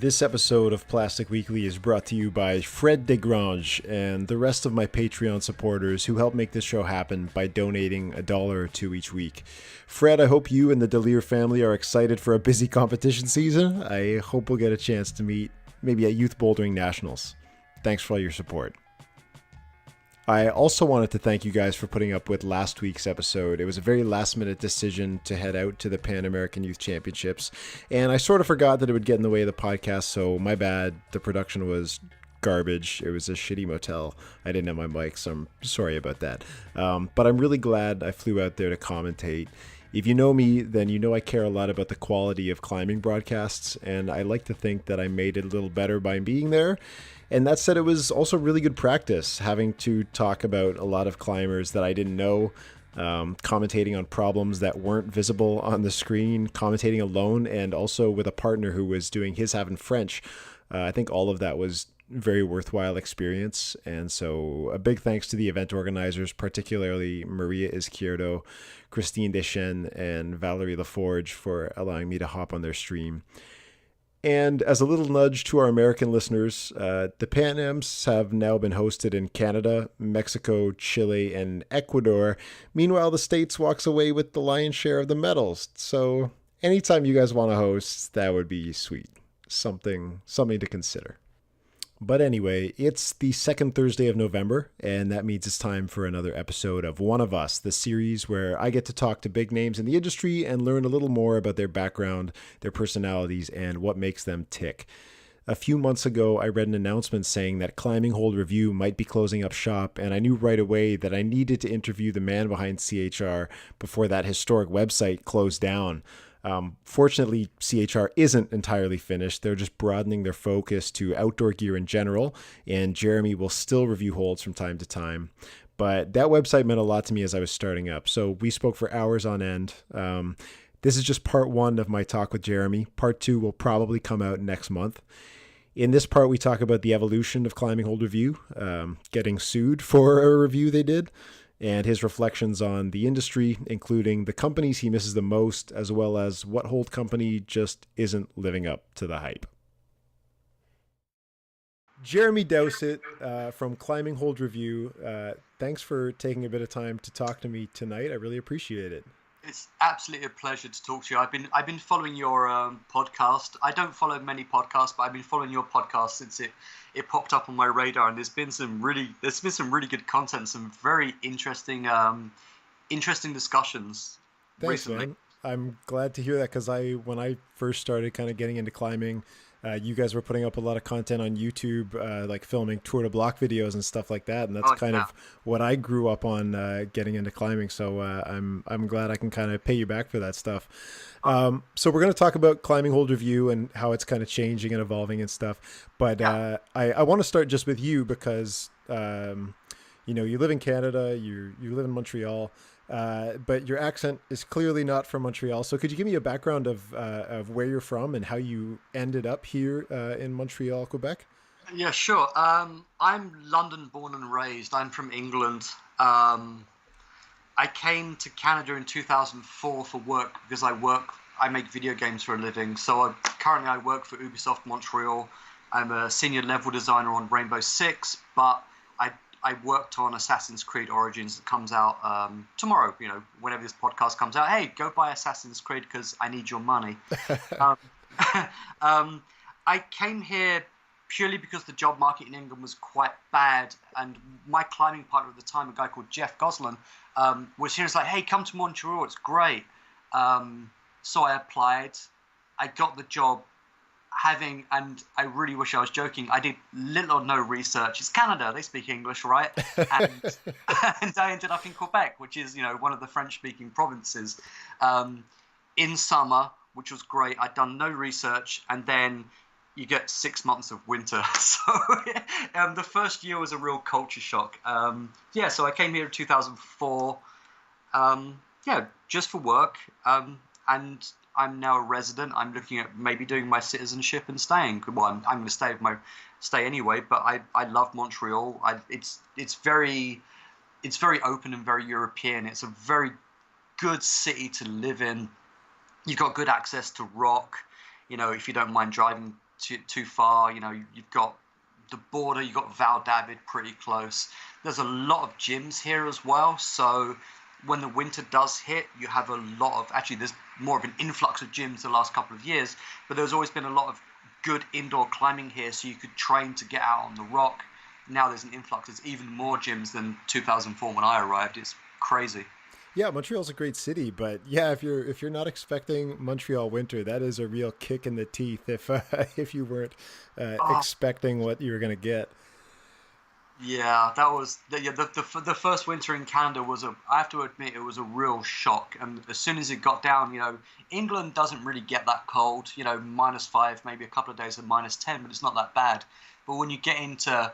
This episode of Plastic Weekly is brought to you by Fred Desgrange and the rest of my Patreon supporters who help make this show happen by donating $1 or $2 each week. Fred, I hope you and the Delir family are excited for a busy competition season. I hope we'll get a chance to meet maybe at Youth Bouldering Nationals. Thanks for all your support. I also wanted to thank you guys for putting up with last week's episode. It was a very last-minute decision to head out to the Pan American Youth Championships, and I sort of forgot that it would get in the way of the podcast, so my bad. The production was garbage. It was a shitty motel. I didn't have my mic, so I'm sorry about that. But I'm really glad I flew out there to commentate. If you know me, then you know I care a lot about the quality of climbing broadcasts, and I like to think that I made it a little better by being there. And that said, it was also really good practice having to talk about a lot of climbers that I didn't know, commentating on problems that weren't visible on the screen, commentating alone, and also with a partner who was doing his half in French. I think all of that was very worthwhile experience. And so a big thanks to the event organizers, particularly Maria Izquierdo, Christine Deschênes, and Valerie Laforge for allowing me to hop on their stream. And as a little nudge to our American listeners, the Pan Ams have now been hosted in Canada, Mexico, Chile, and Ecuador. Meanwhile, the States walks away with the lion's share of the medals. So anytime you guys want to host, that would be sweet. Something to consider. But anyway, it's the second Thursday of November, and that means it's time for another episode of One of Us, the series where I get to talk to big names in the industry and learn a little more about their background, their personalities, and what makes them tick. A few months ago, I read an announcement saying that Climbing Hold Review might be closing up shop, and I knew right away that I needed to interview the man behind CHR before that historic website closed down. Fortunately, CHR isn't entirely finished. They're just broadening their focus to outdoor gear in general, and Jeremy will still review holds from time to time. But that website meant a lot to me as I was starting up, so we spoke for hours on end. This is just part one of my talk with Jeremy. Part two will probably come out next month. In this part, we talk about the evolution of Climbing Hold Review, getting sued for a review they did, and his reflections on the industry, including the companies he misses the most, as well as what hold company just isn't living up to the hype. Jeremy Dowsett from Climbing Hold Review, thanks for taking a bit of time to talk to me tonight. I really appreciate it. It's absolutely a pleasure to talk to you. I've been following your podcast. I don't follow many podcasts, but I've been following your podcast since it popped up on my radar, and there's been some really good content, some very interesting discussions. Thanks, recently. Man. I'm glad to hear that because when I first started kind of getting into climbing, you guys were putting up a lot of content on YouTube, like filming Tour de Bloc videos and stuff like that, and that's of what I grew up on getting into climbing. So I'm glad I can kind of pay you back for that stuff. So we're going to talk about Climbing Hold Review and how it's kind of changing and evolving and stuff. But I want to start just with you because you live in Canada, you live in Montreal. But your accent is clearly not from Montreal. So could you give me a background of where you're from and how you ended up here in Montreal, Quebec? Yeah, sure. I'm London born and raised. I'm from England. I came to Canada in 2004 for work because I make video games for a living. So currently I work for Ubisoft Montreal. I'm a senior level designer on Rainbow Six, but I worked on Assassin's Creed Origins that comes out tomorrow. Whenever this podcast comes out, hey, go buy Assassin's Creed because I need your money. I came here purely because the job market in England was quite bad, and my climbing partner at the time, a guy called Jeff Goslan, was here. It's like, hey, come to Montreal, it's great. So I applied. I got the job. And I really wish I was joking, I did little or no research. It's Canada, they speak English, right? And, and I ended up in Quebec, which is, one of the French-speaking provinces, in summer, which was great. I'd done no research, and then you get 6 months of winter. So the first year was a real culture shock. So I came here in 2004, just for work, and I'm now a resident. I'm looking at maybe doing my citizenship and staying. Well, I'm going to stay anyway. But I love Montreal. It's very open and very European. It's a very good city to live in. You've got good access to rock. If you don't mind driving too far. You've got the border, you've got Val David pretty close. There's a lot of gyms here as well, so when the winter does hit, you have a lot of, actually there's more of an influx of gyms the last couple of years, but there's always been a lot of good indoor climbing here, so you could train to get out on the rock. Now there's an influx. There's even more gyms than 2004 when I arrived. It's crazy. Yeah, Montreal's a great city, but yeah, if you're not expecting Montreal winter, that is a real kick in the teeth if if you weren't Oh, expecting what you were gonna get. yeah, that was the first winter in Canada was I have to admit it was a real shock. And as soon as it got down, England doesn't really get that cold. -5, maybe a couple of days of -10, but it's not that bad. But when you get into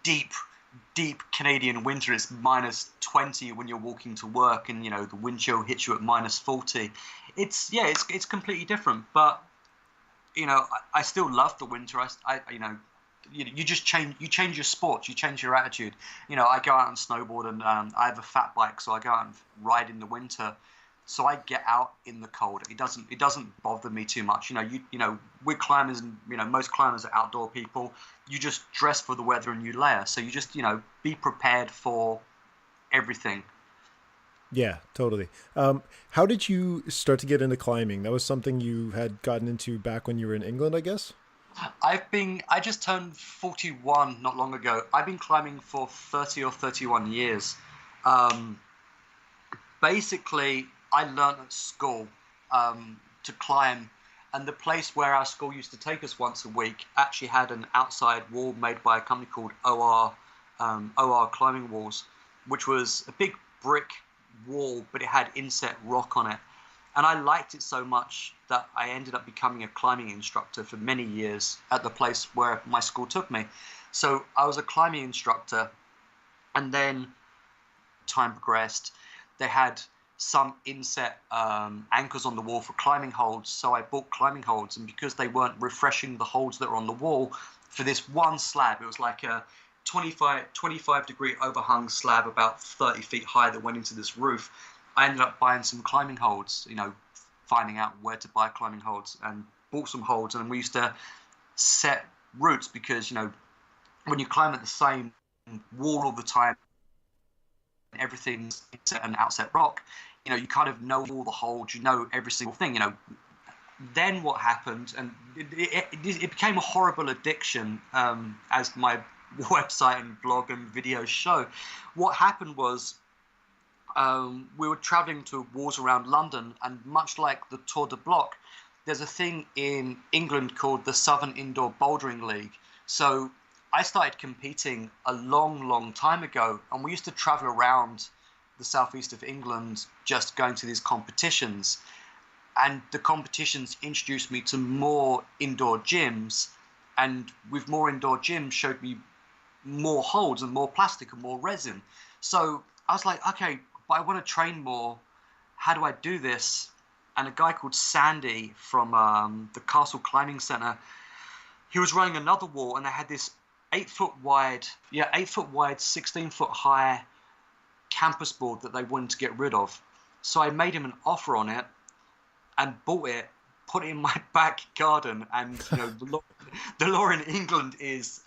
deep deep Canadian winter, it's -20 when you're walking to work, and the wind chill hits you at -40. It's completely different. But I still love the winter. You just change your sport, you change your attitude. I go out and snowboard, and I have a fat bike, so I go out and ride in the winter. So I get out in the cold. It doesn't bother me too much. We're climbers, and most climbers are outdoor people. You just dress for the weather and you layer. So you just be prepared for everything. Yeah, totally. How did you start to get into climbing? That was something you had gotten into back when you were in England, I guess? I just turned 41 not long ago. I've been climbing for 30 or 31 years. Um, Basically, I learned at school to climb, and the place where our school used to take us once a week actually had an outside wall made by a company called OR Climbing Walls, which was a big brick wall, but it had inset rock on it. And I liked it so much that I ended up becoming a climbing instructor for many years at the place where my school took me. So I was a climbing instructor, and then time progressed. They had some inset anchors on the wall for climbing holds, so I bought climbing holds, and because they weren't refreshing the holds that were on the wall for this one slab, it was like a 25 degree overhung slab about 30 feet high that went into this roof. I ended up buying some climbing holds, finding out where to buy climbing holds, and bought some holds, and we used to set routes because, when you climb at the same wall all the time, everything's inset and outset rock, you kind of know all the holds, every single thing. Then what happened, and it became a horrible addiction, as my website and blog and videos show. What happened was, we were traveling to walls around London, and much like the Tour de Bloc, there's a thing in England called the Southern Indoor Bouldering League. So I started competing a long, long time ago, and we used to travel around the southeast of England just going to these competitions. And the competitions introduced me to more indoor gyms, and with more indoor gyms showed me more holds and more plastic and more resin. So I was like, okay, but I want to train more. How do I do this? And a guy called Sandy from the Castle Climbing Centre, he was running another wall, and they had this 8 foot wide, 16 foot high campus board that they wanted to get rid of. So I made him an offer on it and bought it, put it in my back garden. And the law in England is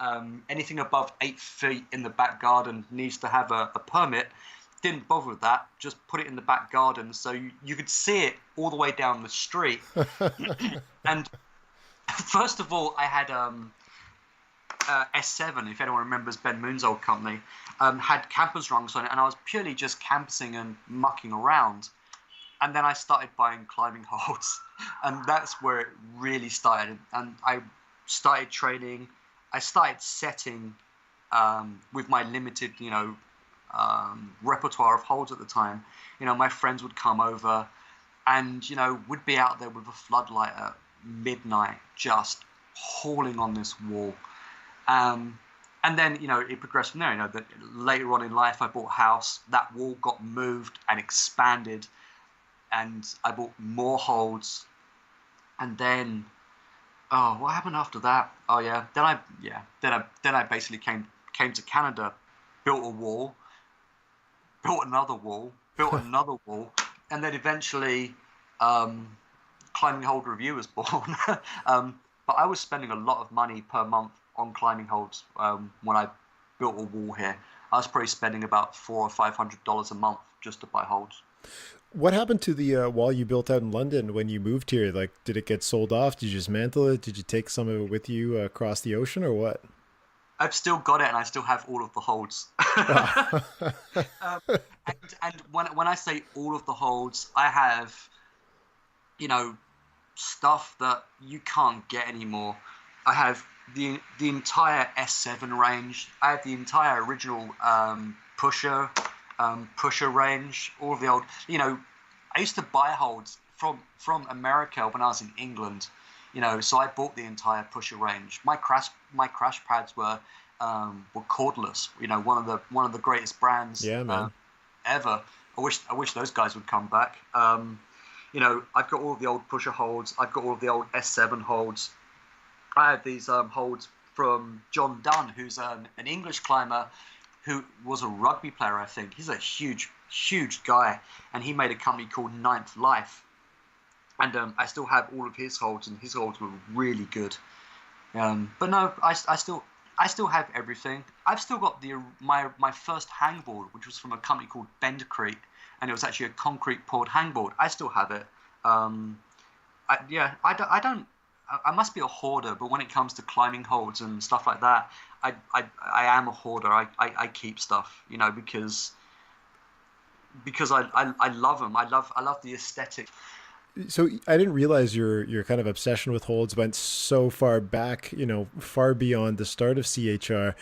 anything above 8 feet in the back garden needs to have a permit. Didn't bother with that, just put it in the back garden so you could see it all the way down the street. And first of all, I had S7, if anyone remembers Ben Moon's old company, had campers rungs on it, and I was purely just campusing and mucking around. And then I started buying climbing holds, and that's where it really started. And I started training. I started setting with my limited, repertoire of holds at the time. My friends would come over, and we'd be out there with a floodlight at midnight, just hauling on this wall. And then, it progressed from there. That later on in life, I bought a house. That wall got moved and expanded, and I bought more holds. And then, what happened after that? Oh yeah, then I basically came to Canada, built a wall, built another wall, built another wall, and then eventually, Climbing Hold Review was born. but I was spending a lot of money per month on climbing holds when I built a wall here. I was probably spending about $400 or $500 a month just to buy holds. What happened to the wall you built out in London when you moved here? Like, did it get sold off? Did you dismantle it? Did you take some of it with you across the ocean, or what? I've still got it, and I still have all of the holds. Ah. um, and when I say all of the holds, I have, you know, stuff that you can't get anymore. I have the entire S7 range. I have the entire original pusher range. All of the old, I used to buy holds from America when I was in England. So I bought the entire pusher range. My crash pads were cordless. One of the greatest brands Yeah, man. ever. I wish those guys would come back. I've got all of the old pusher holds. I've got all of the old S7 holds. I have these holds from John Dunn, who's an English climber who was a rugby player, I think. He's a huge, huge guy, and he made a company called Ninth Life. And I still have all of his holds, and his holds were really good. But no, I still have everything. I've still got my first hangboard, which was from a company called Bendercrete, and it was actually a concrete poured hangboard. I still have it. I don't. I must be a hoarder, but when it comes to climbing holds and stuff like that, I am a hoarder. I keep stuff, because I love them. I love the aesthetic. So I didn't realize your kind of obsession with holds went so far back, far beyond the start of CHR.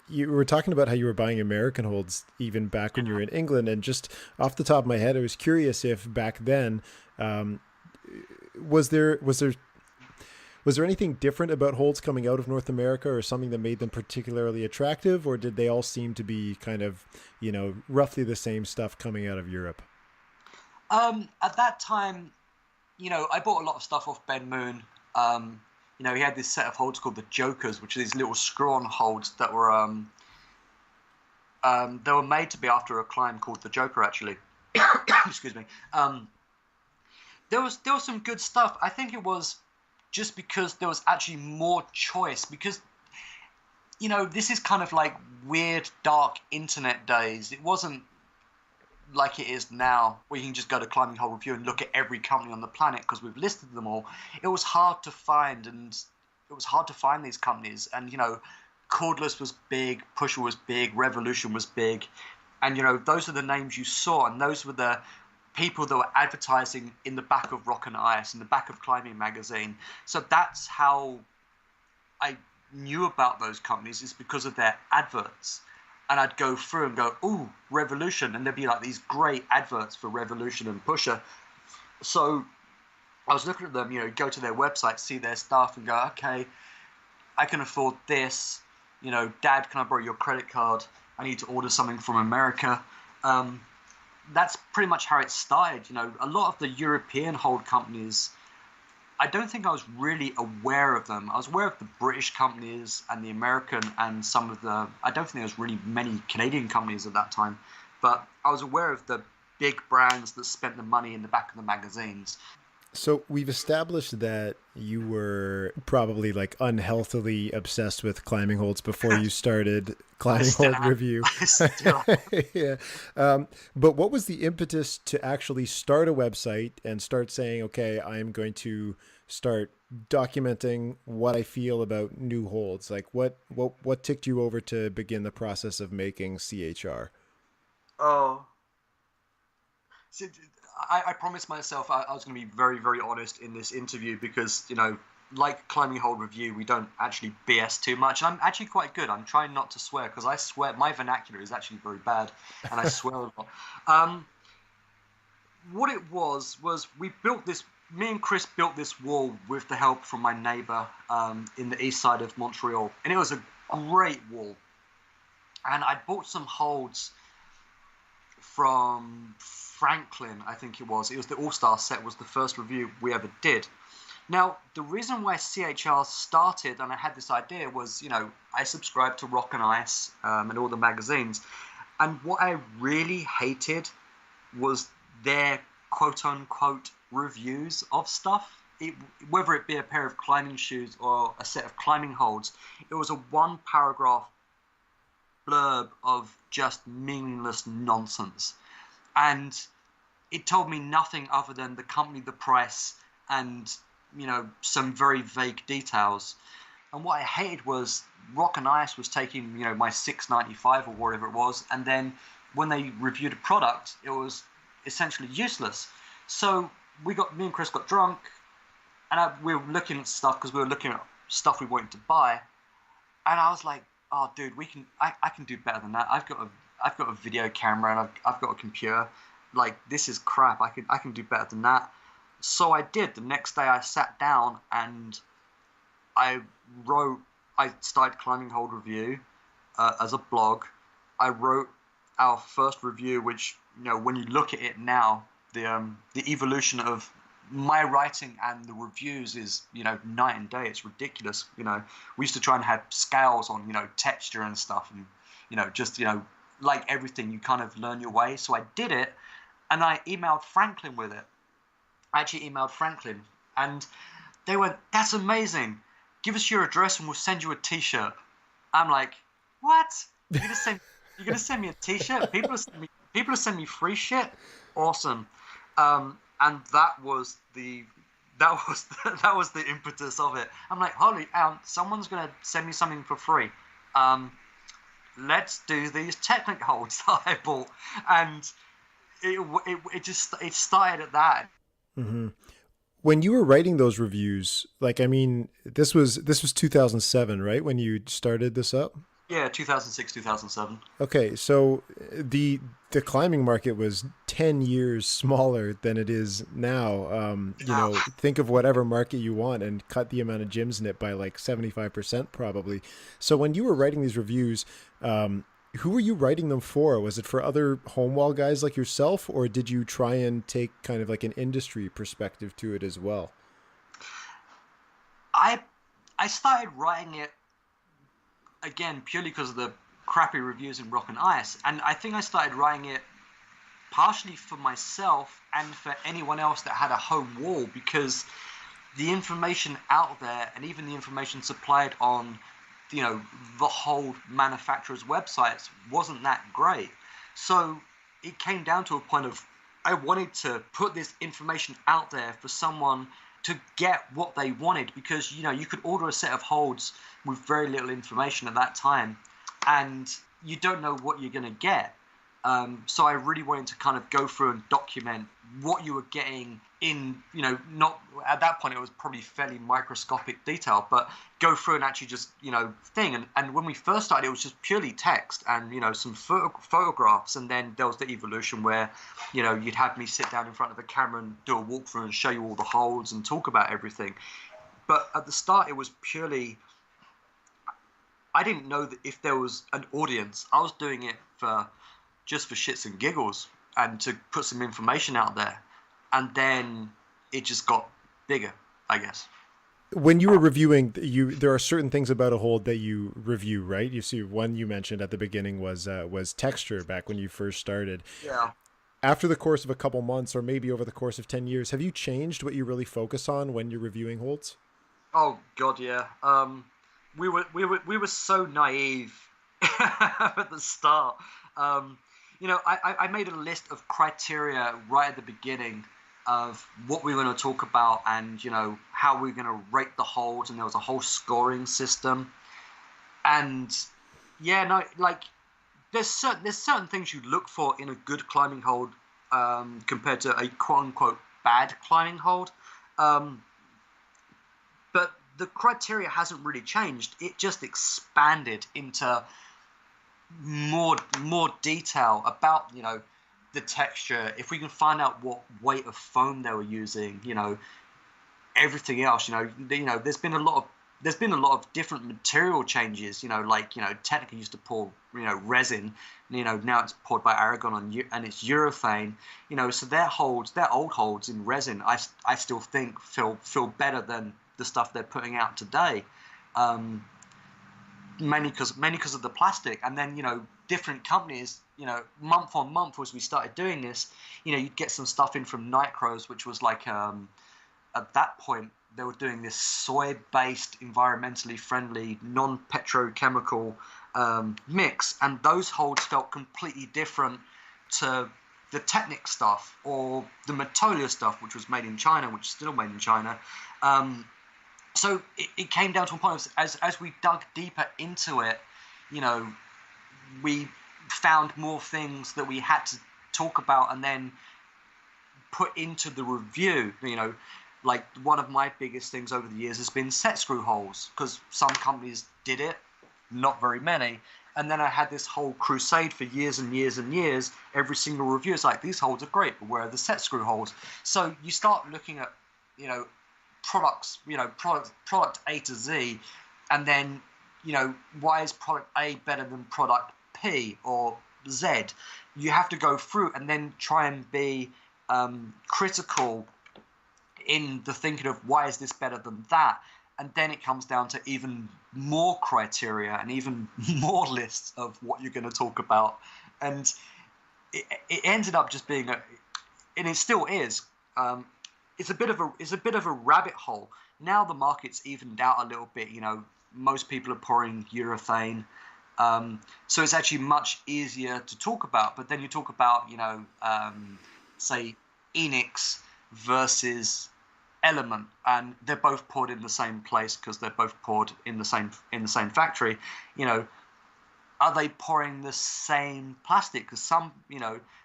You were talking about how you were buying American holds even back when you were in England, and just off the top of my head, I was curious if back then was there anything different about holds coming out of North America, or something that made them particularly attractive, or did they all seem to be kind of roughly the same stuff coming out of Europe? At that time, I bought a lot of stuff off Ben Moon. He had this set of holds called the Jokers, which are these little screw-on holds that were they were made to be after a climb called the Joker, actually. Excuse me. There was some good stuff. I think it was just because there was actually more choice, because this is kind of like weird, dark internet days. It wasn't like it is now, where you can just go to Climbing Hole Review and look at every company on the planet because we've listed them all. It was hard to find, these companies. And Cordless was big, Pusher was big, Revolution was big, and those are the names you saw, and those were the people that were advertising in the back of Rock and Ice, in the back of Climbing Magazine. So that's how I knew about those companies, is because of their adverts. And I'd go through and go, ooh, Revolution. And there'd be like these great adverts for Revolution and Pusher. So I was looking at them, go to their website, see their stuff and go, okay, I can afford this. Dad, can I borrow your credit card? I need to order something from America. That's pretty much how it started. A lot of the European hold companies, I don't think I was really aware of them. I was aware of the British companies and the American and some of the... I don't think there was really many Canadian companies at that time, but I was aware of the big brands that spent the money in the back of the magazines. So we've established that you were probably like unhealthily obsessed with climbing holds before you started Climbing Hold Review. Yeah. But what was the impetus to actually start a website and start saying, okay, I'm going to start documenting what I feel about new holds? Like what ticked you over to begin the process of making CHR? Oh, so I promised myself I was going to be very, very honest in this interview, because, like Climbing Hold Review, we don't actually BS too much. I'm actually quite good. I'm trying not to swear, because I swear my vernacular is actually very bad, and I swear a lot. What it was me and Chris built this wall with the help from my neighbor in the east side of Montreal, and it was a great wall. And I bought some holds from Franklin, I think it was. It was the All-Star set, was the first review we ever did. Now, the reason why CHR started, and I had this idea, was, I subscribed to Rock and Ice and all the magazines, and what I really hated was their quote-unquote reviews of stuff. it, whether it be a pair of climbing shoes or a set of climbing holds, it was a one paragraph blurb of just meaningless nonsense. And it told me nothing other than the company, the price, and, some very vague details. And what I hated was Rock and Ice was taking, my $6.95 or whatever it was, and then when they reviewed a product, it was essentially useless. So me and Chris got drunk, and we were looking at stuff because we were looking at stuff we wanted to buy, and I was like, "Oh, dude, I can do better than that. I've got a video camera and I've got a computer. Like, this is crap. I can do better than that." So I did. The next day, I sat down and I started Climbing Hold Review as a blog. I wrote our first review, which, when you look at it now, the evolution of my writing and the reviews is, night and day. It's ridiculous. We used to try and have scales on, texture and stuff, and, just, like everything, you kind of learn your way. So I did it, and I emailed Franklin with it. I actually emailed Franklin, and they went, "That's amazing. Give us your address and we'll send you a t-shirt." I'm like, "What? You're gonna send me a t-shirt? People are sending me free shit? Awesome." And that was the impetus of it. I'm like, holy, someone's gonna send me something for free. Let's do these Technic holds that I bought, and it started at that. Mm-hmm. When you were writing those reviews, this was 2007, right? When you started this up? Yeah, 2006, 2007. Okay, so the climbing market was 10 years smaller than it is now. Think of whatever market you want and cut the amount of gyms in it by like 75% probably. So when you were writing these reviews, who were you writing them for? Was it for other home wall guys like yourself, or did you try and take kind of like an industry perspective to it as well? I started writing it again purely because of the crappy reviews in Rock and Ice, and I think I started writing it partially for myself and for anyone else that had a home wall, because the information out there, and even the information supplied on the whole manufacturer's websites, wasn't that great. So it came down to a point of, I wanted to put this information out there for someone to get what they wanted, because you could order a set of holds with very little information at that time, and you don't know what you're going to get. So I really wanted to kind of go through and document what you were getting in, not at that point, it was probably fairly microscopic detail, but go through and actually just, thing. And when we first started, it was just purely text and, some photographs. And then there was the evolution where, you'd have me sit down in front of a camera and do a walkthrough and show you all the holds and talk about everything. But at the start, it was purely, I didn't know that if there was an audience. I was doing it just for shits and giggles and to put some information out there. And then it just got bigger, I guess. When you were reviewing, there are certain things about a hold that you review, right? You see, one you mentioned at the beginning was texture back when you first started. Yeah. After the course of a couple months, or maybe over the course of 10 years, have you changed what you really focus on when you're reviewing holds? Oh God, yeah. We were so naive at the start. I made a list of criteria right at the beginning of what we were going to talk about, and how we were going to rate the holds, and there was a whole scoring system. And there's certain things you look for in a good climbing hold compared to a quote unquote bad climbing hold. But the criteria hasn't really changed. It just expanded into more detail about the texture. If we can find out what weight of foam they were using, everything else. There's been a lot of different material changes. Technically used to pour resin. Now it's poured by Aragon and it's urethane. So their old holds in resin, I still think feel better than the stuff they're putting out today. Mainly because of the plastic. And then different companies, month on month as we started doing this, you'd get some stuff in from Nitros, which was like at that point they were doing this soy-based, environmentally friendly, non-petrochemical mix, and those holds felt completely different to the Technic stuff or the Matolia stuff, which was made in China, which is still made in China. So it came down to a point of, as we dug deeper into it, we found more things that we had to talk about and then put into the review. Like one of my biggest things over the years has been set screw holes, because some companies did it, not very many. And then I had this whole crusade for years and years and years. Every single review is like, these holes are great, but where are the set screw holes? So you start looking at, products, product A to Z, and then, why is product A better than product P or Z? You have to go through and then try and be critical in the thinking of why is this better than that, and then it comes down to even more criteria and even more lists of what you're going to talk about, and it ended up just being and it still is. It's a bit of a rabbit hole. Now the market's evened out a little bit. Most people are pouring urethane, so it's actually much easier to talk about. But then you talk about say Enix versus Element, and they're both poured in the same place because they're both poured in the same factory. Are they pouring the same plastic? Because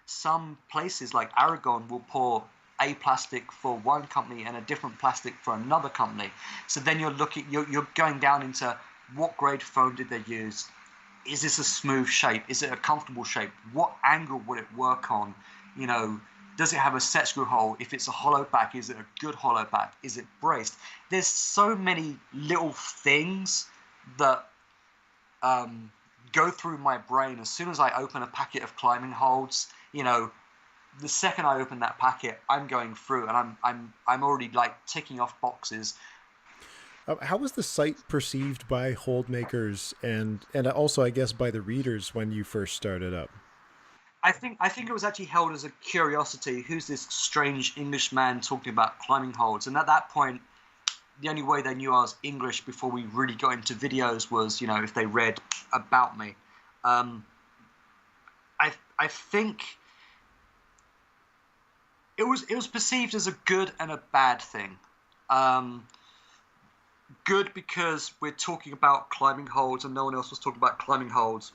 some places like Aragon will pour a plastic for one company and a different plastic for another company. So then you're going down into what grade foam did they use? Is this a smooth shape? Is it a comfortable shape? What angle would it work on? Does it have a set screw hole? If it's a hollow back, is it a good hollow back? Is it braced? There's so many little things that go through my brain as soon as I open a packet of climbing holds. The second I open that packet, I'm going through and I'm already like ticking off boxes. How was the site perceived by hold makers and also, I guess, by the readers when you first started up? I think it was actually held as a curiosity. Who's this strange English man talking about climbing holds? And at that point, the only way they knew I was English before we really got into videos was, if they read about me. I think it was perceived as a good and a bad thing. Good because we're talking about climbing holds and no one else was talking about climbing holds.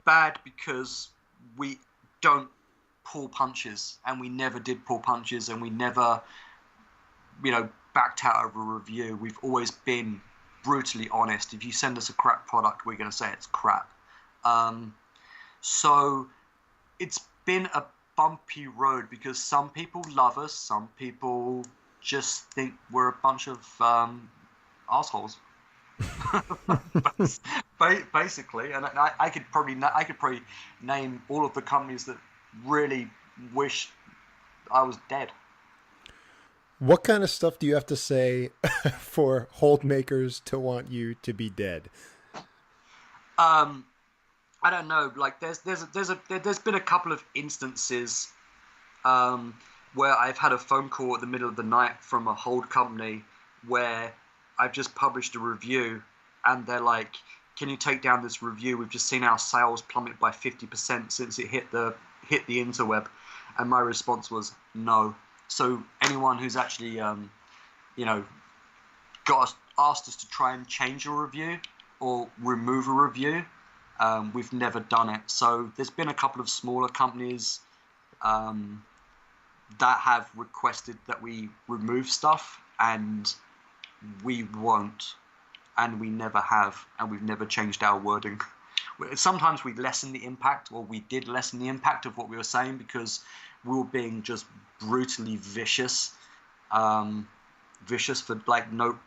Bad because we don't pull punches, and we never did pull punches, and we never, backed out of a review. We've always been brutally honest. If you send us a crap product, we're going to say it's crap. So it's been a bumpy road because some people love us, some people just think we're a bunch of assholes. Basically, and I could probably name all of the companies that really wish I was dead. What kind of stuff do you have to say for hold makers to want you to be dead? I don't know. Like there's been a couple of instances where I've had a phone call at the middle of the night from a hold company where I've just published a review and they're like, can you take down this review? We've just seen our sales plummet by 50% since it hit the interweb. And my response was no. So anyone who's actually, asked us to try and change a review or remove a review, we've never done it. So there's been a couple of smaller companies that have requested that we remove stuff, and we won't, and we never have, and we've never changed our wording. Sometimes we lessen the impact, or we did lessen the impact of what we were saying because we were being just brutally vicious. Vicious for like not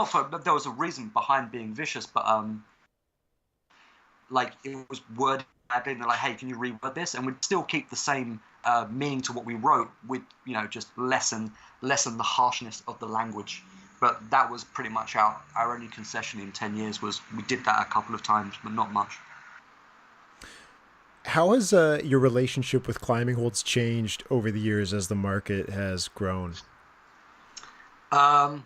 for, but there was a reason behind being vicious, but like it was worded badly, and they're like, hey, can you reword this? And we'd still keep the same meaning to what we wrote, with just lessen the harshness of the language. But that was pretty much our only concession in 10 years was we did that a couple of times, but not much. How has your relationship with climbing holds changed over the years as the market has grown? Um,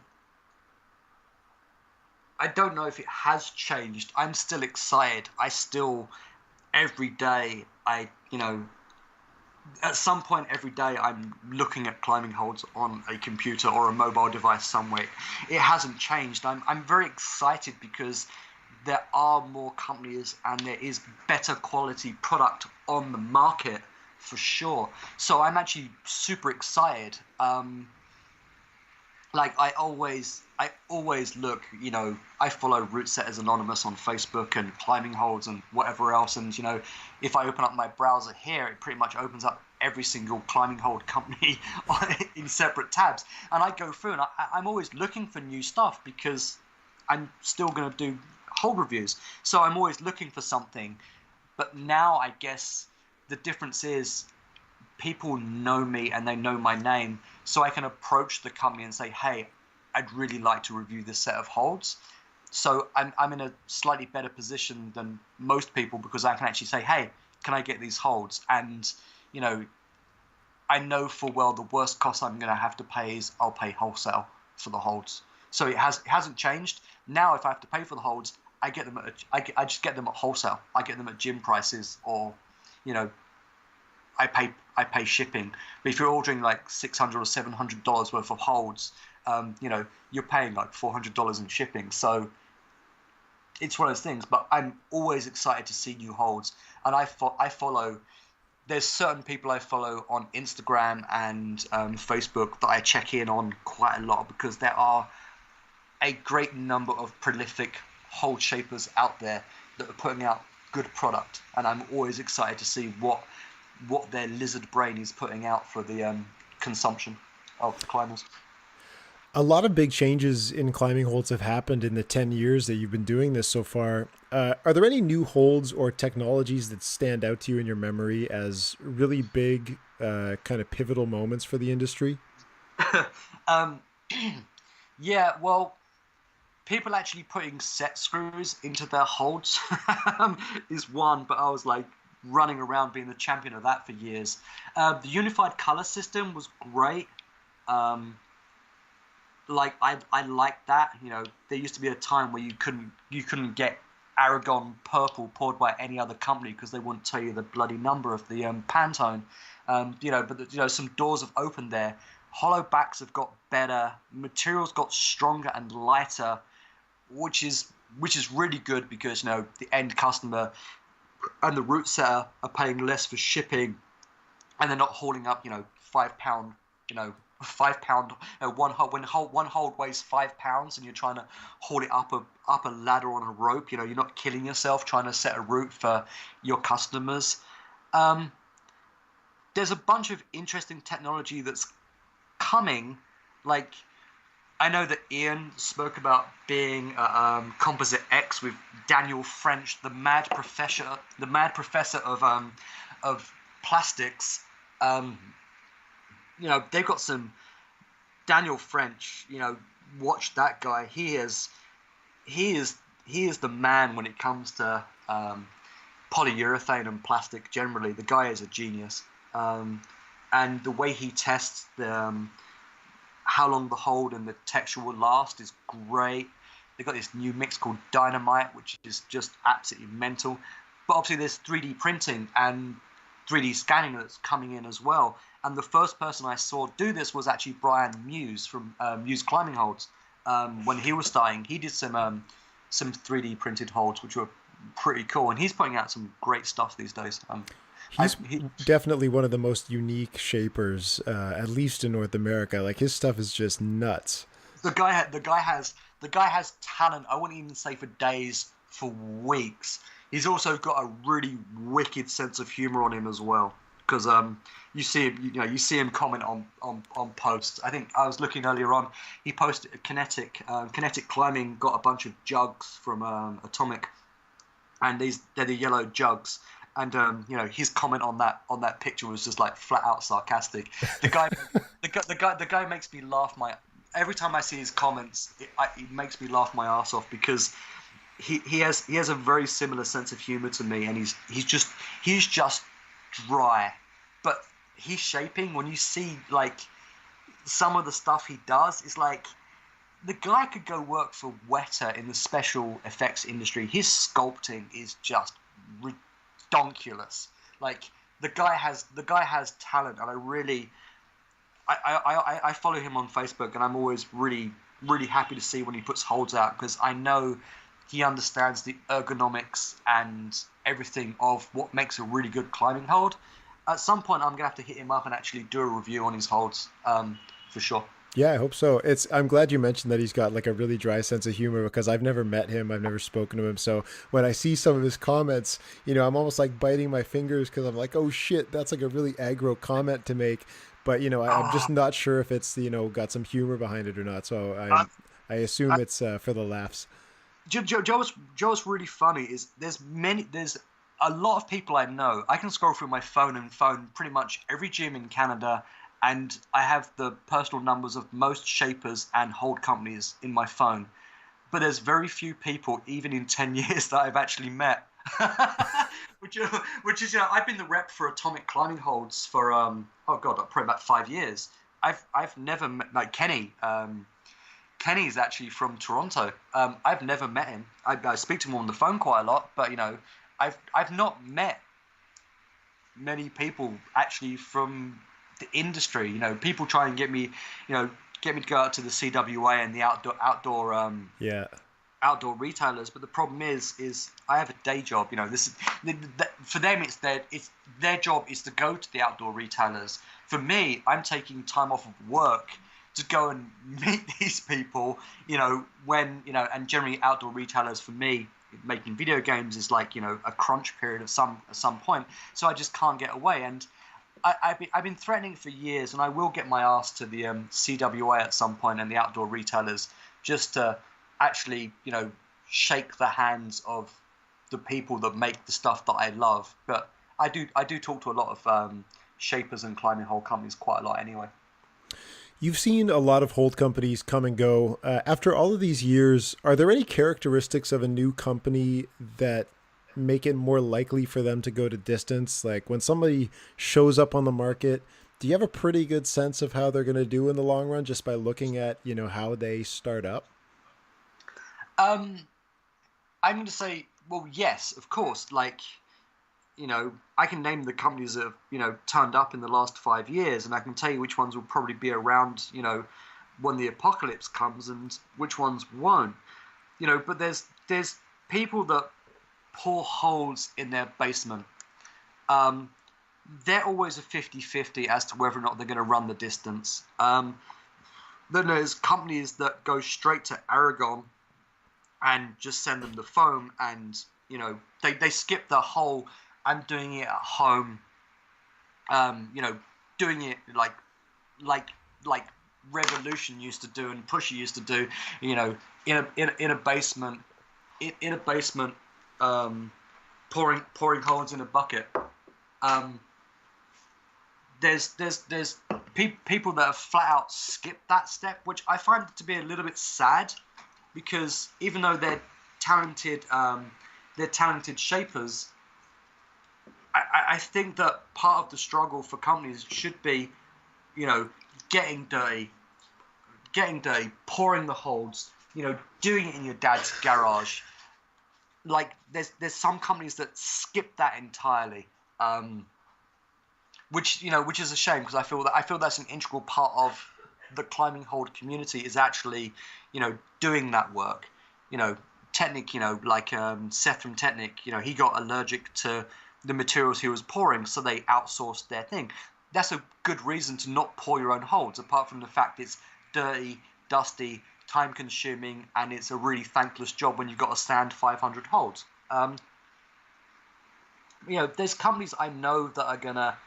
I don't know if it has changed. I'm still excited. I still every day at some point every day I'm looking at climbing holds on a computer or a mobile device somewhere. It hasn't changed. I'm very excited because there are more companies and there is better quality product on the market for sure. So I'm actually super excited. Like I always look, I follow Route Setters Anonymous on Facebook and climbing holds and whatever else, and if I open up my browser here, it pretty much opens up every single climbing hold company in separate tabs, and I go through and I'm always looking for new stuff because I'm still going to do hold reviews, so I'm always looking for something. But now I guess the difference is people know me and they know my name, so I can approach the company and say, "Hey, I'd really like to review this set of holds." So I'm in a slightly better position than most people because I can actually say, "Hey, can I get these holds?" And you know, I know full well the worst cost I'm going to have to pay is I'll pay wholesale for the holds. So it hasn't changed. Now, if I have to pay for the holds, I get them I just get them at wholesale. I get them at gym prices, or you know, I pay shipping. But if you're ordering like $600 or $700 worth of holds, you're paying like $400 in shipping. So it's one of those things. But I'm always excited to see new holds, and I follow. There's certain people I follow on Instagram and Facebook that I check in on quite a lot because there are a great number of prolific hold shapers out there that are putting out good product, and I'm always excited to see what their lizard brain is putting out for the consumption of the climbers. A lot of big changes in climbing holds have happened in the 10 years that you've been doing this so far. Are there any new holds or technologies that stand out to you in your memory as really big, kind of pivotal moments for the industry? um, yeah, well, people actually putting set screws into their holds is one, but I was like running around being the champion of that for years. The unified color system was great. Um, I like that. There used to be a time where you couldn't get Aragon purple poured by any other company because they wouldn't tell you the bloody number of the Pantone. But some doors have opened there. Hollow backs have got better. Materials got stronger and lighter, which is really good because the end customer and the route setter are paying less for shipping, and they're not hauling up 5 pound 5 pound one hold weighs 5 pounds and you're trying to haul it up a ladder on a rope. You're not killing yourself trying to set a route for your customers. There's a bunch of interesting technology that's coming. Like, I know that Ian spoke about being Composite X with Daniel French, the mad professor of plastics. They've got some Daniel French. Watch that guy. He is the man when it comes to polyurethane and plastic generally. The guy is a genius. And the way he tests how long the hold and the texture will last is great. They've got this new mix called Dynamite, which is just absolutely mental. But obviously there's 3D printing and 3D scanning that's coming in as well. And the first person I saw do this was actually Brian Muse from Muse Climbing Holds. When he was starting, he did some 3D printed holds, which were pretty cool. And he's putting out some great stuff these days. He's definitely one of the most unique shapers, at least in North America. Like, his stuff is just nuts. The guy has talent. I wouldn't even say for days, for weeks. He's also got a really wicked sense of humor on him as well. Because you see him comment on posts. I think I was looking earlier on. He posted Kinetic Climbing got a bunch of jugs from Atomic, and they're the yellow jugs. And his comment on that picture was just like flat out sarcastic. The guy makes me laugh every time I see his comments. It makes me laugh my ass off because he has a very similar sense of humor to me, and he's just dry, but he's shaping. When you see like some of the stuff he does, it's like the guy could go work for Weta in the special effects industry. His sculpting is just redonkulous. Like the guy has talent, and I follow him on Facebook, and I'm always really happy to see when he puts holds out, because I know he understands the ergonomics and everything of what makes a really good climbing hold. At some point, I'm gonna have to hit him up and actually do a review on his holds, for sure. Yeah, I hope so. I'm glad you mentioned that he's got like a really dry sense of humor, because I've never met him, I've never spoken to him. So when I see some of his comments, I'm almost like biting my fingers, because I'm like, oh shit, that's like a really aggro comment to make. But I'm just Oh, not sure if it's got some humor behind it or not. So I, I assume I, it's for the laughs. Joe's really funny. Is there's a lot of people I know. I can scroll through my phone and phone pretty much every gym in Canada, and I have the personal numbers of most shapers and hold companies in my phone. But there's very few people, even in 10 years, that I've actually met. which, which is, I've been the rep for Atomic Climbing Holds for, oh God, probably about 5 years. I've never met, like Kenny. Kenny's actually from Toronto. I've never met him. I speak to him on the phone quite a lot, but, I've not met many people actually from the industry. People try and get me to go out to the CWA and the Yeah. outdoor retailers, but the problem is I have a day job. This is for them. It's their job is to go to the outdoor retailers. For me, I'm taking time off of work to go and meet these people. And generally outdoor retailers for me, making video games is like a crunch period at some point. So I just can't get away. And I've been threatening for years, and I will get my ass to the CWA at some point and the outdoor retailers, just to actually, shake the hands of the people that make the stuff that I love. But I do talk to a lot of shapers and climbing hole companies quite a lot anyway. You've seen a lot of hold companies come and go. After all of these years, are there any characteristics of a new company that make it more likely for them to go to distance? Like when somebody shows up on the market, do you have a pretty good sense of how they're going to do in the long run just by looking at, how they start up? Um, I'm going to say, well, yes, of course. Like, I can name the companies that have, turned up in the last 5 years, and I can tell you which ones will probably be around, when the apocalypse comes, and which ones won't. But there's people that pour holes in their basement. Um, they're always a 50-50 as to whether or not they're going to run the distance. Then there's companies that go straight to Aragon and just send them the foam, and they skip the whole I'm doing it at home, doing it like like Revolution used to do and Pusher used to do, in a basement, in a basement, pouring holes in a bucket. Um, there's people that have flat out skipped that step, which I find to be a little bit sad, because even though talented, they're talented shapers, I think that part of the struggle for companies should be, getting dirty, pouring the holds, doing it in your dad's garage. Like there's some companies that skip that entirely, which is a shame, because I feel that's an integral part of the climbing hold community, is actually, doing that work. Technic, like Seth from Technic, he got allergic to the materials he was pouring, so they outsourced their thing. That's a good reason to not pour your own holds, apart from the fact it's dirty, dusty, time consuming, and it's a really thankless job when you've got to stand 500 holds. There's companies I know that are gonna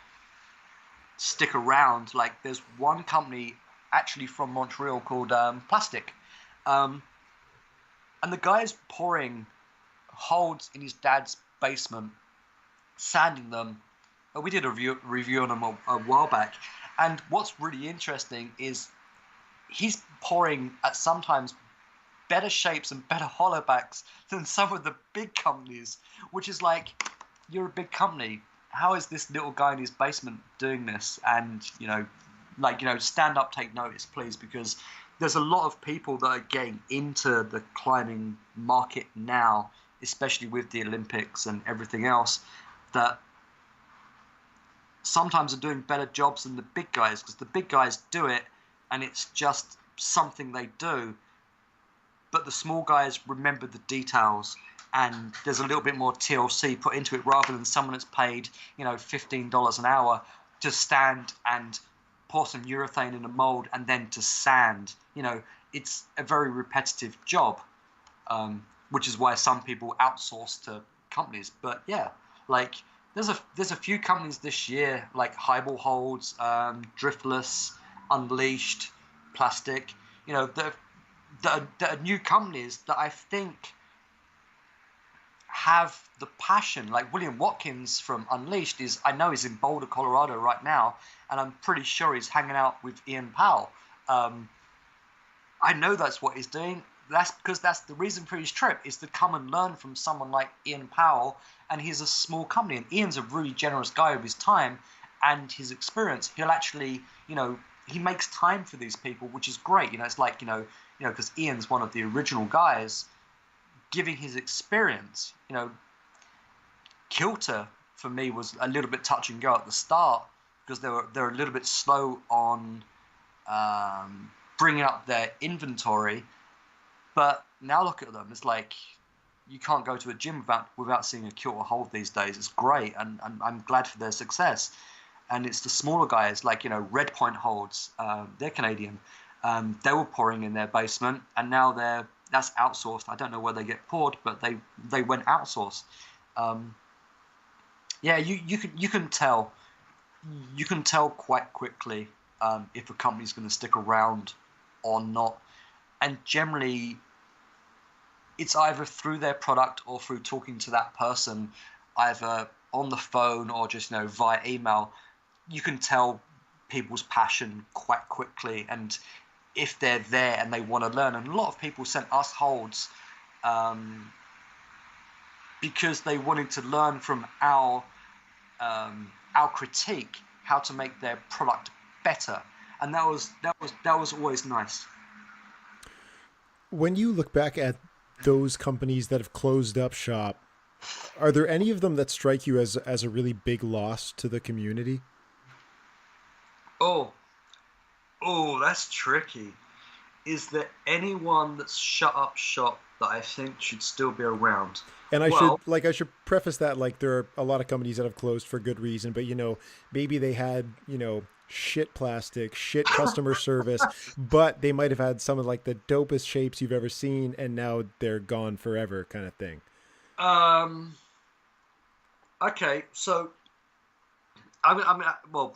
stick around. Like there's one company actually from Montreal called Plastic, um, and the guy's pouring holds in his dad's basement, sanding them. We did a review on them a while back, and what's really interesting is he's pouring at sometimes better shapes and better hollowbacks than some of the big companies, which is like, you're a big company. How is this little guy in his basement doing this? And, stand up, take notice, please, because there's a lot of people that are getting into the climbing market now, especially with the Olympics and everything else, that sometimes are doing better jobs than the big guys, because the big guys do it and it's just something they do. But the small guys remember the details, and there's a little bit more TLC put into it, rather than someone that's paid, $15 an hour to stand and pour some urethane in a mold and then to sand. It's a very repetitive job, which is why some people outsource to companies. But yeah, like there's a few companies this year, like Highball Holds, Driftless, Unleashed, Plastic, that are new companies that I think have the passion. Like William Watkins from Unleashed I know he's in Boulder, Colorado right now, and I'm pretty sure he's hanging out with Ian Powell. I know that's what he's doing. That's because that's the reason for his trip, is to come and learn from someone like Ian Powell, and he's a small company, and Ian's a really generous guy with his time and his experience. He'll actually, he makes time for these people, which is great. It's like, because Ian's one of the original guys, giving his experience. Kilter for me was a little bit touch and go at the start, because they're a little bit slow on bringing up their inventory. But now look at them. It's like you can't go to a gym without seeing a Kilter hold these days. It's great, and I'm glad for their success. And it's the smaller guys like Red Point Holds. They're Canadian. They were pouring in their basement, and now that's outsourced. I don't know where they get poured, but they went outsourced. You can tell quite quickly if a company's going to stick around or not, and generally it's either through their product or through talking to that person, either on the phone or just via email. You can tell people's passion quite quickly, and if they're there and they want to learn. And a lot of people sent us holds because they wanted to learn from our critique how to make their product better, and that was always nice. When you look back at those companies that have closed up shop, are there any of them that strike you as a really big loss to the community? Oh, that's tricky. Is there anyone that's shut up shop that I think should still be around? And I should preface that, like, there are a lot of companies that have closed for good reason, but maybe they had shit plastic, shit customer service, but they might have had some of like the dopest shapes you've ever seen, and now they're gone forever, kind of thing. Okay, so well,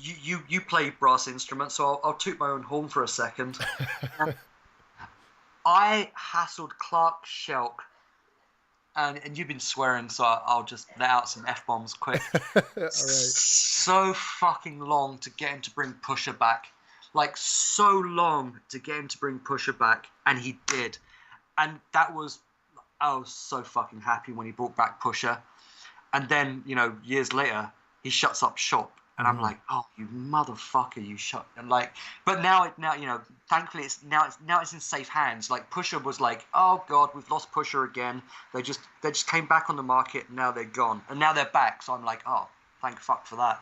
you play brass instruments, so I'll toot my own horn for a second. I hassled Clark Shelk, and you've been swearing, so I'll just let out some F-bombs quick. All right. So fucking long to get him to bring Pusher back. Like, so long to get him to bring Pusher back, and he did. And I was so fucking happy when he brought back Pusher. And then, years later, he shuts up shop, and I'm like, oh, you motherfucker, you shut. And like, but now, thankfully it's in safe hands. Like, Pusher was like, oh god, we've lost Pusher again. They just came back on the market, and now they're gone, and now they're back. So I'm like, oh, thank fuck for that.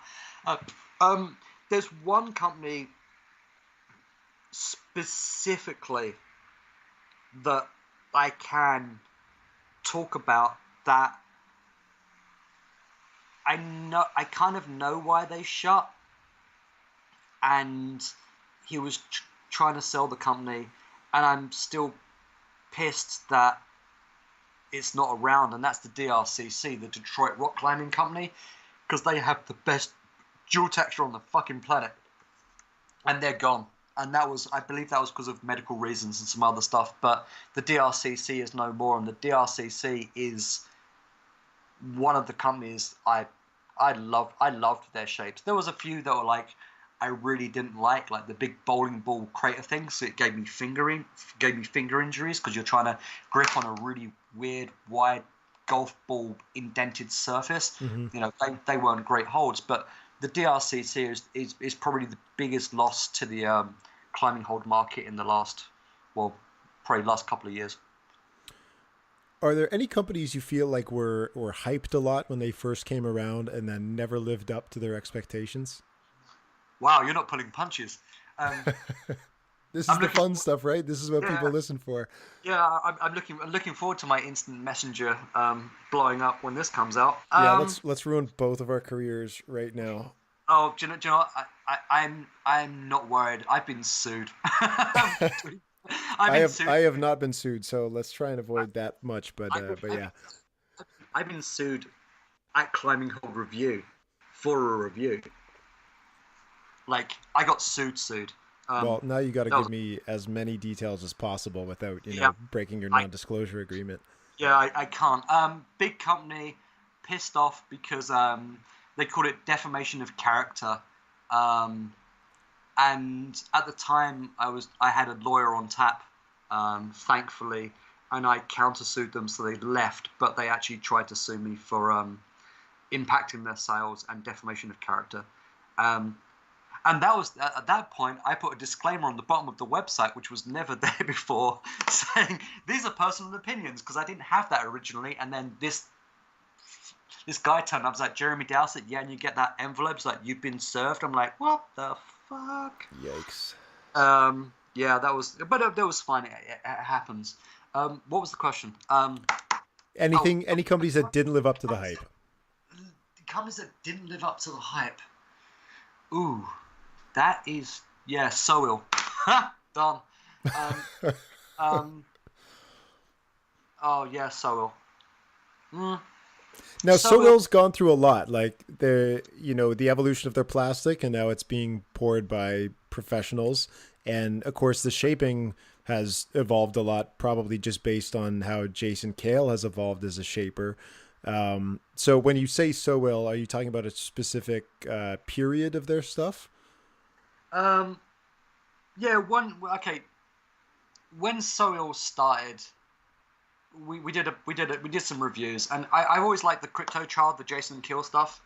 There's one company specifically that I can talk about that I kind of know why they shut, and he was trying to sell the company, and I'm still pissed that it's not around, and that's the DRCC, the Detroit Rock Climbing Company, because they have the best dual texture on the fucking planet, and they're gone. And I believe that was because of medical reasons and some other stuff, but the DRCC is no more, and the DRCC is one of the companies I loved their shapes. There was a few that were like, I really didn't like the big bowling ball crater thing. So it gave me finger injuries because you're trying to grip on a really weird, wide golf ball indented surface. Mm-hmm. They weren't great holds, but the DRCC is probably the biggest loss to the climbing hold market in the probably last couple of years. Are there any companies you feel like were hyped a lot when they first came around and then never lived up to their expectations? Wow, you're not pulling punches. This is I'm the looking. fun stuff, right? This is what people Yeah, listen for. yeah. I'm looking forward to my instant messenger blowing up when this comes out. Yeah, let's ruin both of our careers right now. Oh, do you know what? I'm not worried. I've been sued. I've been sued. I have not been sued, so let's try and avoid that much. I've, But I've, yeah. I've been sued at Climbing Hold Review for a review. Like I got sued. Well, now you got to that give was me as many details as possible without yeah. breaking your I non-disclosure agreement. Yeah, I can't. Big company pissed off because they called it defamation of character. Um, and at the time, I had a lawyer on tap, thankfully, and I countersued them, so they left. But they actually tried to sue me for impacting their sales and defamation of character. Um, and that was at that point, I put a disclaimer on the bottom of the website, which was never there before, saying these are personal opinions because I didn't have that originally. And then this guy turned up, was like, Jeremy Dowsett, yeah, and you get that envelope, it's like, you've been served. I'm like, what the fuck? Yikes. Yeah, that was fine. It happens. What was the question? Any companies that didn't live up to the hype? Companies that didn't live up to the hype. Ooh, that is, yeah, so ill. Done. Oh yeah, so ill. Now, So Sowell's gone through a lot, like the evolution of their plastic, and now it's being poured by professionals. And of course, the shaping has evolved a lot, probably just based on how Jason Cale has evolved as a shaper. So when you say Sowell, are you talking about a specific period of their stuff? Yeah, okay. When Sowell started, we did some reviews, and I always liked the Crypto Child, the Jason Kill stuff.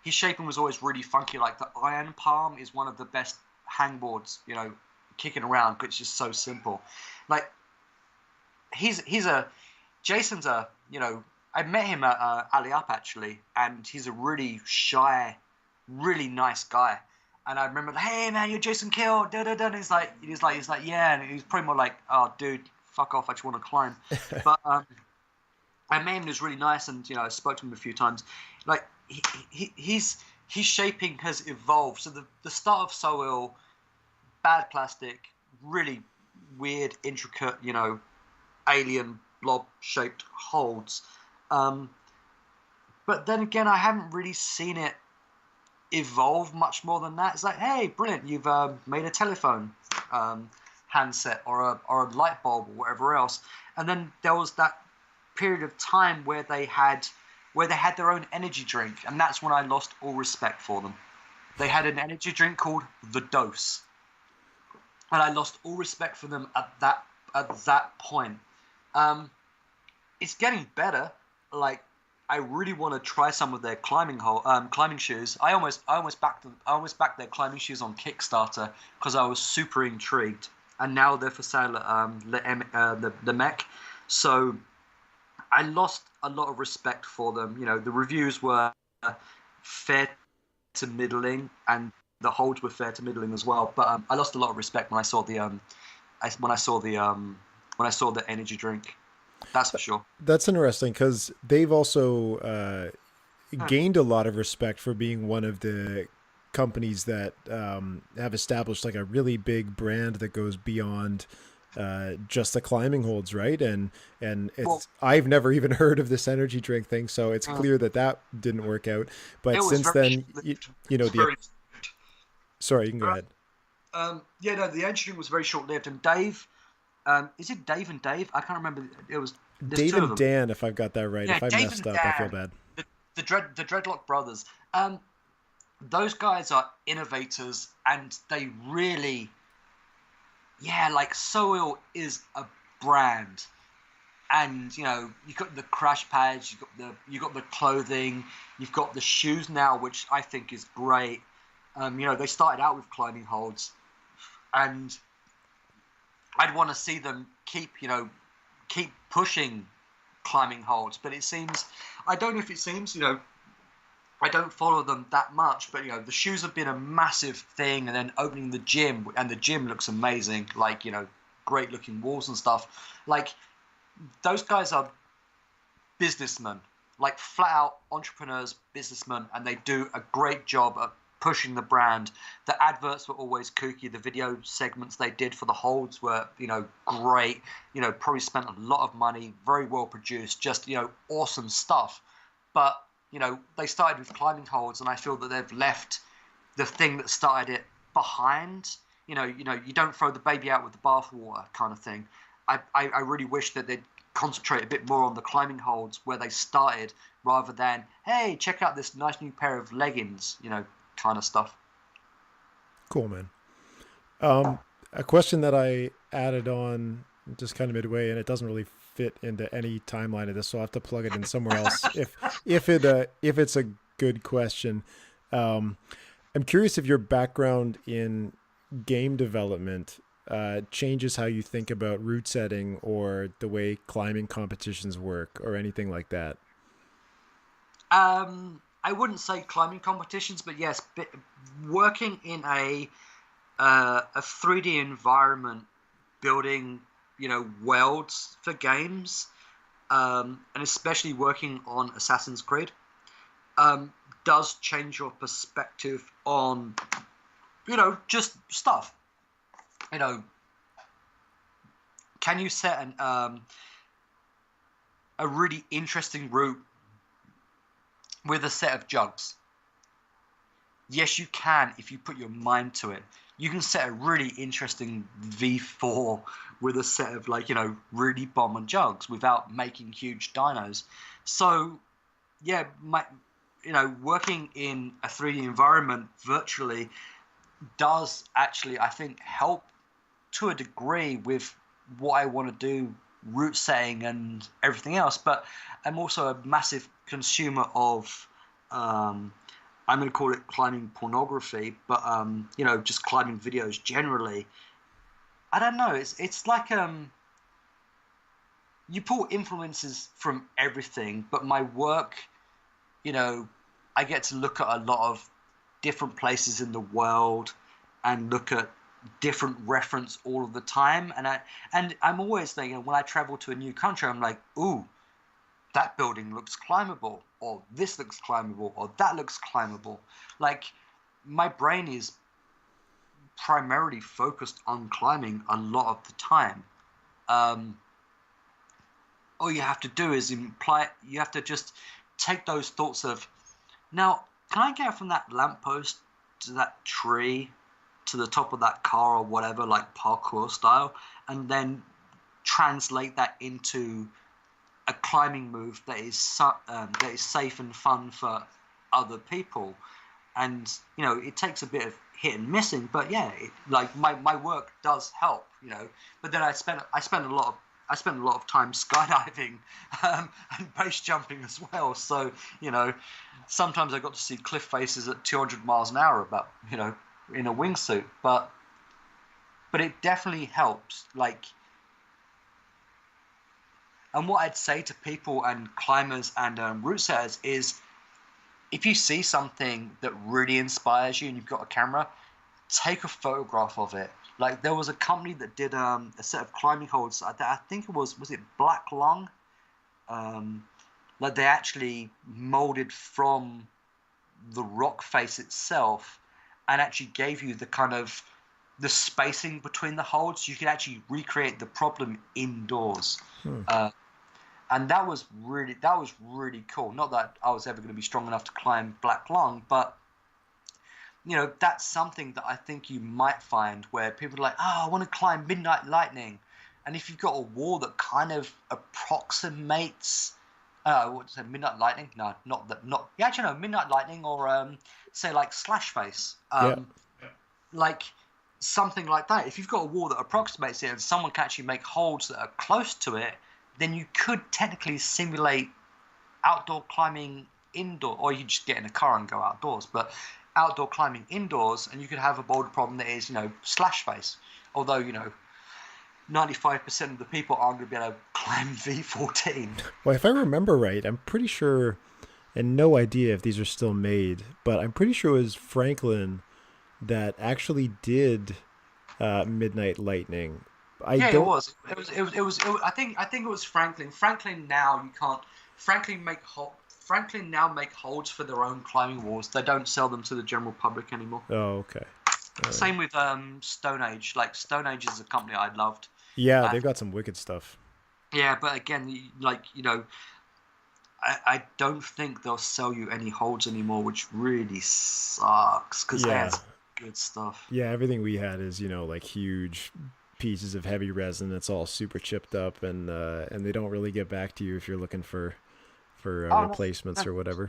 His shaping was always really funky. Like the Iron Palm is one of the best hangboards, kicking around. It's just so simple. Like Jason's I met him at Ali Up actually, and he's a really shy, really nice guy. And I remember, hey man, you're Jason Kill, da da da. And he's like, yeah. And he's probably more like, oh dude, fuck off, I just want to climb. But I met him, he was really nice, and I spoke to him a few times. Like his shaping has evolved. So the start of Sowell, bad plastic, really weird, intricate, alien blob shaped holds. But then again, I haven't really seen it evolve much more than that. It's like, hey, brilliant, you've made a telephone handset or a light bulb or whatever else. And then there was that period of time where they had their own energy drink, and that's when I lost all respect for them. They had an energy drink called The Dose, and I lost all respect for them at that point. It's getting better. Like, I really want to try some of their climbing shoes. I almost backed their climbing shoes on Kickstarter because I was super intrigued, and now they're for sale at the Mech. So I lost a lot of respect for them. The reviews were fair to middling, and the holds were fair to middling as well. But I lost a lot of respect when I saw the energy drink. That's for sure. That's interesting because they've also gained a lot of respect for being one of the companies that have established like a really big brand that goes beyond just the climbing holds, right? And I've never even heard of this energy drink thing, so it's clear that didn't work out. But since then, sorry, you can go ahead. The energy drink was very short-lived, and Dave. Is it Dave and Dave? I can't remember. It was Dave and Dan, if I've got that right. Yeah, if I Dave messed and up, Dan, I feel bad. The Dreadlock brothers. those guys are innovators, and they really, yeah, like Soil is a brand. And you've got the crash pads, you've got the clothing, you've got the shoes now, which I think is great. They started out with climbing holds, and I'd want to see them keep pushing climbing holds. But it seems, I don't know if it seems, I don't follow them that much, but the shoes have been a massive thing, and then opening the gym, and the gym looks amazing, like great looking walls and stuff. Like, those guys are businessmen, like flat out entrepreneurs, businessmen, and they do a great job at pushing the brand. The adverts were always kooky. The video segments they did for the holds were, great. Probably spent a lot of money, very well produced, just, awesome stuff. But, they started with climbing holds, and I feel that they've left the thing that started it behind. You don't throw the baby out with the bathwater kind of thing. I really wish that they'd concentrate a bit more on the climbing holds where they started, rather than, hey, check out this nice new pair of leggings, kind of stuff. Cool, man. A question that I added on just kind of midway, and it doesn't really fit into any timeline of this, so I'll have to plug it in somewhere else if it's a good question. I'm curious if your background in game development changes how you think about route setting or the way climbing competitions work or anything like that. I wouldn't say climbing competitions, but yes, working in a 3D environment, building worlds for games, and especially working on Assassin's Creed, does change your perspective on just stuff. Can you set a really interesting route with a set of jugs? Yes, you can if you put your mind to it. You can set a really interesting V4 with a set of really bomber jugs without making huge dinos. So yeah, working in a 3D environment virtually does actually, I think, help to a degree with what I want to do, route setting and everything else. But I'm also a massive consumer of I'm going to call it climbing pornography, but just climbing videos generally. I don't know, it's like you pull influences from everything, but my work, I get to look at a lot of different places in the world and look at different reference all of the time, and I'm always thinking, when I travel to a new country, I'm like, ooh, that building looks climbable, or this looks climbable, or that looks climbable. Like, my brain is primarily focused on climbing a lot of the time. All you have to do is you have to just take those thoughts of, now, can I get from that lamppost to that tree to the top of that car or whatever, like parkour style, and then translate that into a climbing move that is safe and fun for other people. And it takes a bit of hit and missing, but yeah, my work does help, But then I spent a lot of time skydiving and base jumping as well. So sometimes I got to see cliff faces at 200 miles an hour, about in a wingsuit. But it definitely helps. And what I'd say to people and climbers and route setters is, if you see something that really inspires you and you've got a camera, take a photograph of it. Like, there was a company that did a set of climbing holds. I think it was it Black Lung? Like, they actually molded from the rock face itself and actually gave you the kind of the spacing between the holds. You could actually recreate the problem indoors. And that was really cool. Not that I was ever going to be strong enough to climb Black Lung, but that's something that I think you might find where people are like, I want to climb Midnight Lightning. And if you've got a wall that kind of approximates what's it, Midnight Lightning? No, not that. Not yeah, actually no, Midnight Lightning or say like Slash Face. Like something like that. If you've got a wall that approximates it and someone can actually make holds that are close to it, then you could technically simulate outdoor climbing indoor, or you just get in a car and go outdoors. But outdoor climbing indoors, and you could have a boulder problem that is, slash face. Although, 95% of the people aren't going to be able to climb V14. Well, if I remember right, I'm pretty sure, and no idea if these are still made, but I'm pretty sure it was Franklin that actually did Midnight Lightning. It was. I think it was Franklin. Franklin now you can't. Franklin now make holds for their own climbing walls. They don't sell them to the general public anymore. Oh, okay. Same with Stone Age. Like Stone Age is a company I loved. Yeah, they've got some wicked stuff. Yeah, but again, I don't think they'll sell you any holds anymore, which really sucks because they had good stuff. Yeah, everything we had is like huge pieces of heavy resin that's all super chipped up, and they don't really get back to you if you're looking for replacements or whatever.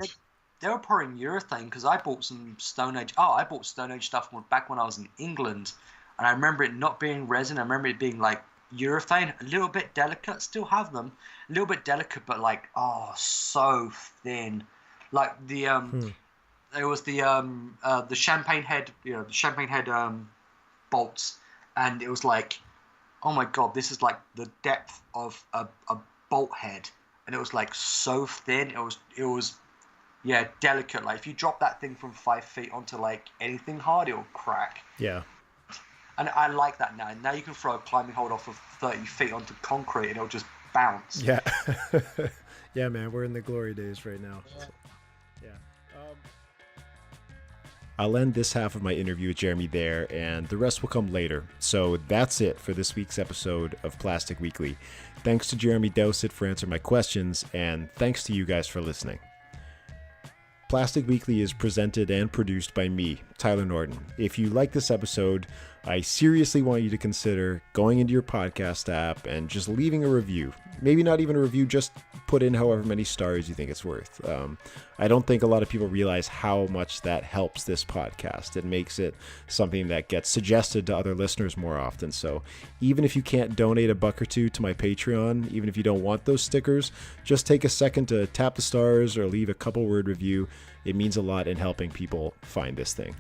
They were pouring urethane because I bought some Stone Age. I bought Stone Age stuff back when I was in England, and I remember it not being resin. I remember it being like urethane, a little bit delicate. Still have them, a little bit delicate, but like so thin. Like the there was the champagne head, the champagne head bolts, and it was like, oh my god, this is like the depth of a bolt head, and it was like so thin. It was delicate. Like if you drop that thing from 5 feet onto like anything hard, it'll crack. Yeah. And I like that now. Now you can throw a climbing hold off of 30 feet onto concrete and it'll just bounce. Yeah. Yeah, man, we're in the glory days right now. Yeah. I'll end this half of my interview with Jeremy there, and the rest will come later. So that's it for this week's episode of Plastic Weekly. Thanks to Jeremy Dowsett for answering my questions, and thanks to you guys for listening. Plastic Weekly is presented and produced by me, Tyler Norton. If you like this episode, I seriously want you to consider going into your podcast app and just leaving a review. Maybe not even a review, just put in however many stars you think it's worth. I don't think a lot of people realize how much that helps this podcast. It makes it something that gets suggested to other listeners more often. So even if you can't donate $1 or $2 to my Patreon, even if you don't want those stickers, just take a second to tap the stars or leave a couple word review. It means a lot in helping people find this thing.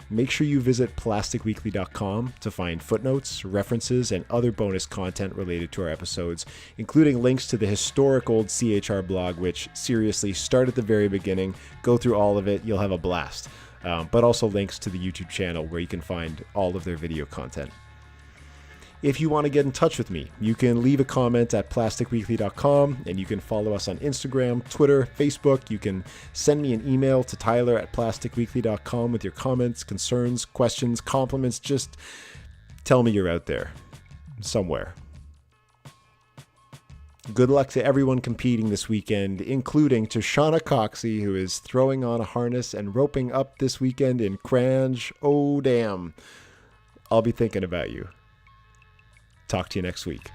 Make sure you visit plasticweekly.com to find footnotes, references, and other bonus content related to our episodes, including links to the historic old CHR blog, which seriously, start at the very beginning, go through all of it, you'll have a blast. But also links to the YouTube channel where you can find all of their video content. If you want to get in touch with me, you can leave a comment at plasticweekly.com, and you can follow us on Instagram, Twitter, Facebook. You can send me an email to tyler@plasticweekly.com with your comments, concerns, questions, compliments. Just tell me you're out there somewhere. Good luck to everyone competing this weekend, including to Shauna Coxey, who is throwing on a harness and roping up this weekend in Crange. Oh, damn. I'll be thinking about you. Talk to you next week.